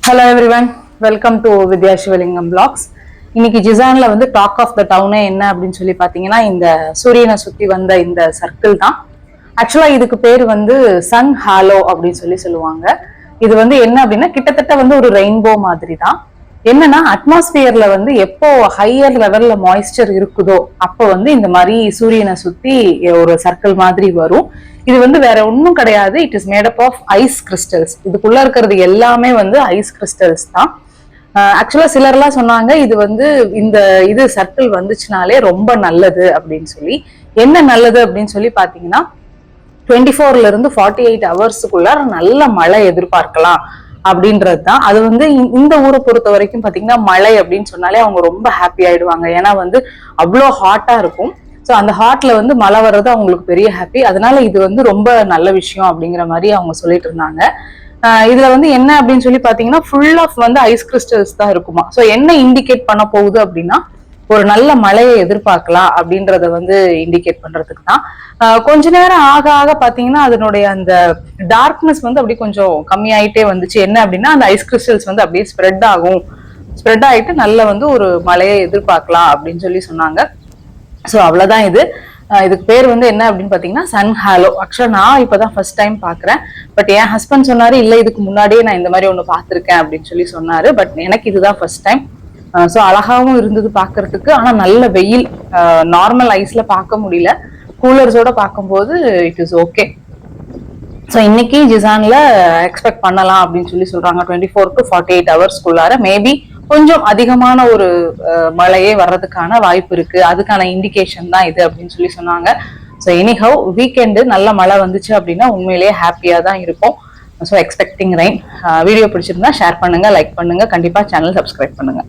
Hello everyone, welcome to Vidya Sivalingam vlogs. இன்னைக்கு ஜிசான்ல வந்து டாக் ஆஃப் த டவுனே என்ன அப்படின்னு சொல்லி பாத்தீங்கன்னா, இந்த சூரியனை சுத்தி வந்த இந்த சர்க்கிள் தான். ஆக்சுவலா இதுக்கு பேர் வந்து சன் ஹாலோ அப்படின்னு சொல்லுவாங்க. இது வந்து என்ன அப்படின்னா, கிட்டத்தட்ட வந்து ஒரு ரெயின்போ மாதிரி தான். என்னன்னா, அட்மாஸ்பியர்ல வந்து எப்போ ஹையர் லெவல்ல மாய்ஸ்சர் இருக்குதோ அப்போ வந்து இந்த மாதிரி சூரியனை சுத்தி ஒரு சர்க்கிள் மாதிரி வரும். இது வந்து வேற ஒன்றும் கிடையாது. It is made up of ice crystals. இதுக்குள்ள இருக்கிறது எல்லாமே வந்து ஐஸ் கிறிஸ்டல்ஸ் தான். ஆக்சுவலா சிலர்லாம் சொன்னாங்க இது வந்து இது சர்க்கிள் வந்துச்சுனாலே ரொம்ப நல்லது அப்படின்னு சொல்லி. என்ன நல்லது அப்படின்னு சொல்லி பாத்தீங்கன்னா, 24ல இருந்து 48 ஹவர்ஸுக்குள்ள நல்ல மழை எதிர்பார்க்கலாம் அப்படின்றது தான். அது வந்து இந்த ஊரை பொறுத்த வரைக்கும் பாத்தீங்கன்னா, மழை அப்படின்னு சொன்னாலே அவங்க ரொம்ப ஹாப்பி ஆயிடுவாங்க. ஏன்னா வந்து அவ்வளோ ஹாட்டா இருக்கும். ஸோ அந்த ஹாட்ல வந்து மழை வர்றது அவங்களுக்கு பெரிய ஹாப்பி. அதனால இது வந்து ரொம்ப நல்ல விஷயம் அப்படிங்கிற மாதிரி அவங்க சொல்லிட்டு இருந்தாங்க. இதுல வந்து என்ன அப்படின்னு சொல்லி பாத்தீங்கன்னா, ஃபுல் ஆஃப் வந்து ஐஸ் கிறிஸ்டல்ஸ் தான் இருக்குமா. ஸோ என்ன இண்டிகேட் பண்ண போகுது அப்படின்னா, ஒரு நல்ல மழையை எதிர்பார்க்கலாம் அப்படின்றத வந்து இண்டிகேட் பண்றதுக்கு தான். கொஞ்ச நேரம் ஆக ஆக பாத்தீங்கன்னா அதனுடைய அந்த டார்க்னஸ் வந்து அப்படியே கொஞ்சம் கம்மியாயிட்டே வந்துச்சு. என்ன அப்படின்னா, அந்த ஐஸ் கிறிஸ்டல்ஸ் வந்து அப்படியே ஸ்ப்ரெட் ஆயிட்டு நல்ல வந்து ஒரு மழையை எதிர்பார்க்கலாம் அப்படின்னு சொன்னாங்க. ஸோ அவ்வளவுதான் இது. இதுக்கு பேர் வந்து என்ன அப்படின்னு பாத்தீங்கன்னா, சன் ஹாலோ. ஆக்சுவலா நான் இப்பதான் ஃபர்ஸ்ட் டைம் பாக்குறேன். பட் என் ஹஸ்பண்ட் சொன்னாரு, இல்ல இதுக்கு முன்னாடியே நான் இந்த மாதிரி ஒண்ணு பாத்திருக்கேன் அப்படின்னு சொன்னாரு. பட் எனக்கு இதுதான் ஃபர்ஸ்ட் டைம். ஸோ அழகாவும் இருந்தது பாக்குறதுக்கு. ஆனா நல்ல வெயில், நார்மல் ஐஸ்ல பார்க்க முடியல. கூலர்ஸோட பார்க்கும்போது இட் இஸ் ஓகே. ஸோ இன்னைக்கு ஜிசான்ல எக்ஸ்பெக்ட் பண்ணலாம் அப்படின்னு சொல்றாங்க. 24 to 48 ஹவர்ஸ்க்குள்ளார மேபி கொஞ்சம் அதிகமான ஒரு மழையே வர்றதுக்கான வாய்ப்பு இருக்கு. அதுக்கான இண்டிகேஷன் தான் இது அப்படின்னு சொன்னாங்க. ஸோ எனிஹவ் வீக்கெண்டு நல்ல மழை வந்துச்சு அப்படின்னா உண்மையிலேயே ஹாப்பியா தான் இருக்கும். So expecting rain. வீடியோ பிடிச்சிருந்தா ஷேர் பண்ணுங்க, லைக் பண்ணுங்க, கண்டிப்பா சேனல் சப்ஸ்கிரைப் பண்ணுங்க.